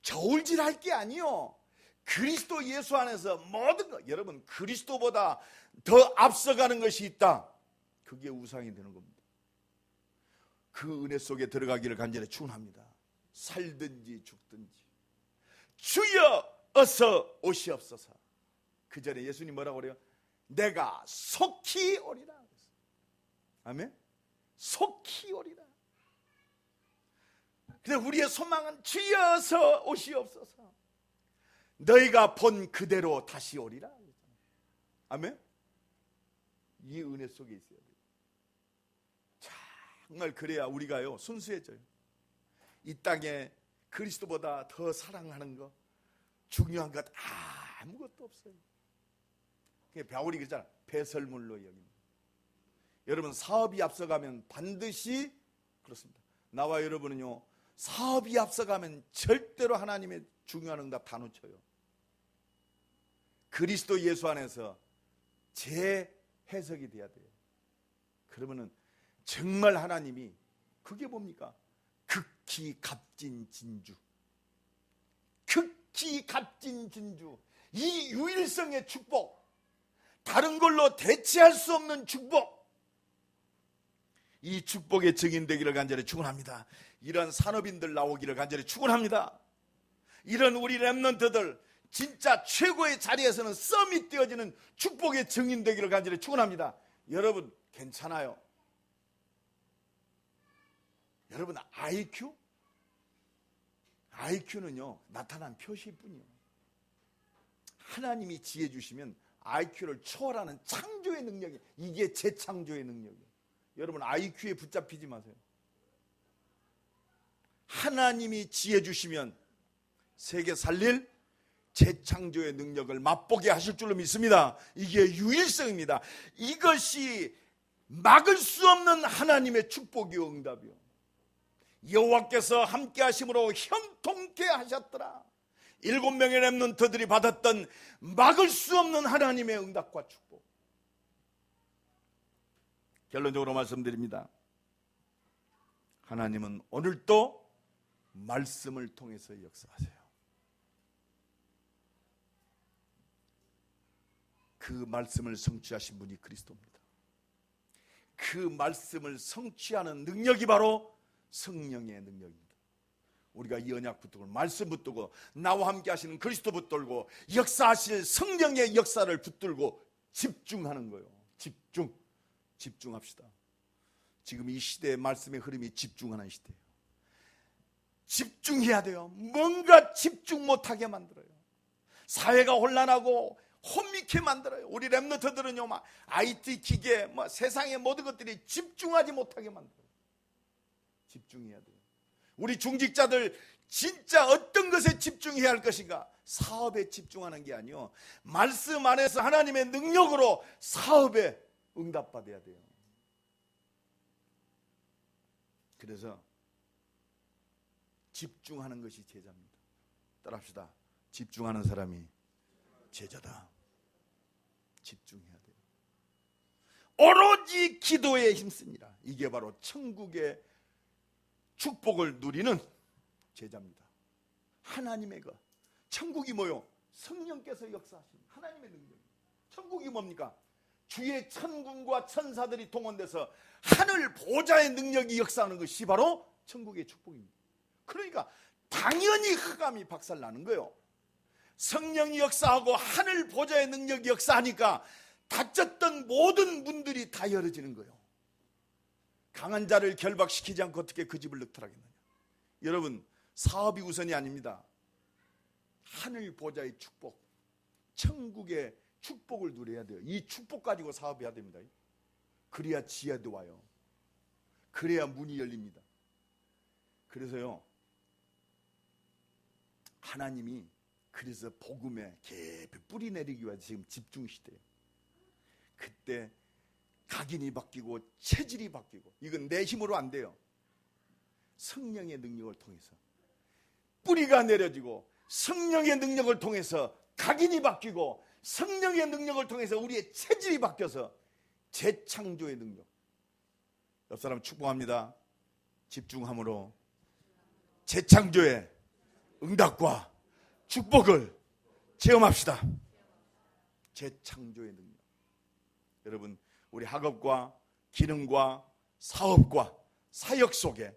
저울질할 게 아니요, 그리스도 예수 안에서 모든 것, 여러분, 그리스도보다 더 앞서가는 것이 있다. 그게 우상이 되는 겁니다. 그 은혜 속에 들어가기를 간절히 축원합니다. 살든지 죽든지 주여 어서 오시옵소서. 그 전에 예수님 뭐라고 그래요? 내가 속히 오리라. 아멘. 속히 오리라. 근데 우리의 소망은 주여 어서 오시옵소서. 너희가 본 그대로 다시 오리라. 아멘. 이 은혜 속에 있어야 돼요. 정말 그래야 우리가요 순수해져요. 이 땅에 그리스도보다 더 사랑하는 거, 중요한 것 아무것도 없어요. 바울이 그랬잖아. 배설물로 여깁니다. 여러분, 사업이 앞서가면 반드시 그렇습니다. 나와 여러분은요, 사업이 앞서가면 절대로 하나님의 중요한 응답 다 놓쳐요. 그리스도 예수 안에서 재해석이 돼야 돼요. 그러면은 정말 하나님이, 그게 뭡니까? 극히 값진 진주, 극히 값진 진주, 이 유일성의 축복, 다른 걸로 대체할 수 없는 축복, 이 축복의 증인되기를 간절히 축원합니다. 이런 산업인들 나오기를 간절히 축원합니다. 이런 우리 렘넌트들 진짜 최고의 자리에서는 썸이 띄어지는 축복의 증인되기를 간절히 축원합니다. 여러분, 괜찮아요. 여러분, IQ는요 나타난 표시뿐이에요. 하나님이 지혜 주시면 IQ를 초월하는 창조의 능력이, 이게 재창조의 능력이에요. 여러분, IQ에 붙잡히지 마세요. 하나님이 지혜 주시면 세계 살릴 재창조의 능력을 맛보게 하실 줄로 믿습니다. 이게 유일성입니다. 이것이 막을 수 없는 하나님의 축복이요 응답이요. 여호와께서 함께 하심으로 형통케 하셨더라. 7명의 렘넌트들이 받았던 막을 수 없는 하나님의 응답과 축복. 결론적으로 말씀드립니다. 하나님은 오늘도 말씀을 통해서 역사하세요. 그 말씀을 성취하신 분이 그리스도입니다. 그 말씀을 성취하는 능력이 바로 성령의 능력입니다. 우리가 이 언약 붙들고 말씀 붙들고 나와 함께 하시는 그리스도 붙들고 역사하실 성령의 역사를 붙들고 집중하는 거예요. 집중합시다. 지금 이 시대의 말씀의 흐름이 집중하는 시대예요. 집중해야 돼요. 뭔가 집중 못하게 만들어요. 사회가 혼란하고 혼미케 만들어요. 우리 렘넌트들은요, 막 IT 기계, 세상의 모든 것들이 집중하지 못하게 만들어요. 집중해야 돼요. 우리 중직자들 진짜 어떤 것에 집중해야 할 것인가? 사업에 집중하는 게 아니요, 말씀 안에서 하나님의 능력으로 사업에 응답받아야 돼요. 그래서 집중하는 것이 제자입니다. 따라합시다. 집중하는 사람이 제자다. 집중해야 돼요. 오로지 기도에 힘씁니다. 이게 바로 천국의 축복을 누리는 제자입니다. 하나님의 것. 천국이 뭐요? 성령께서 역사하신 하나님의 능력. 천국이 뭡니까? 주의 천군과 천사들이 동원돼서 하늘 보좌의 능력이 역사하는 것이 바로 천국의 축복입니다. 그러니까 당연히 흑암이 박살나는 거예요. 성령이 역사하고 하늘 보좌의 능력이 역사하니까 닫혔던 모든 문들이 다 열어지는 거예요. 강한 자를 결박시키지 않고 어떻게 그 집을 늑탈하겠느냐. 여러분, 사업이 우선이 아닙니다. 하늘 보좌의 축복, 천국의 축복을 누려야 돼요. 이 축복 가지고 사업해야 됩니다. 그래야 지혜도 와요. 그래야 문이 열립니다. 그래서요, 하나님이 그래서 복음에 깊이 뿌리 내리기 위해서 지금 집중 시대예요. 그때 각인이 바뀌고 체질이 바뀌고, 이건 내 힘으로 안 돼요. 성령의 능력을 통해서 뿌리가 내려지고, 성령의 능력을 통해서 각인이 바뀌고, 성령의 능력을 통해서 우리의 체질이 바뀌어서 재창조의 능력. 옆 사람 축복합니다. 집중함으로 재창조의 응답과 축복을 체험합시다. 재창조의 능력. 여러분, 우리 학업과 기능과 사업과 사역 속에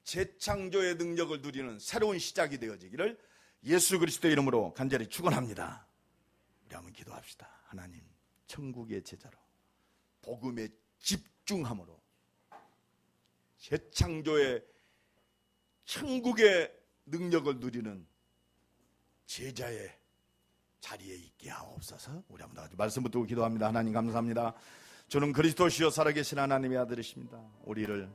재창조의 능력을 누리는 새로운 시작이 되어지기를 예수 그리스도의 이름으로 간절히 축원합니다. 우리 한번 기도합시다. 하나님, 천국의 제자로 복음에 집중함으로 재창조의 천국의 능력을 누리는 제자의 자리에 있게 하옵소서. 우리 한번 다 같이 말씀 붙들고 기도합니다. 하나님 감사합니다. 저는 그리스도시요 살아계신 하나님의 아들이십니다. 우리를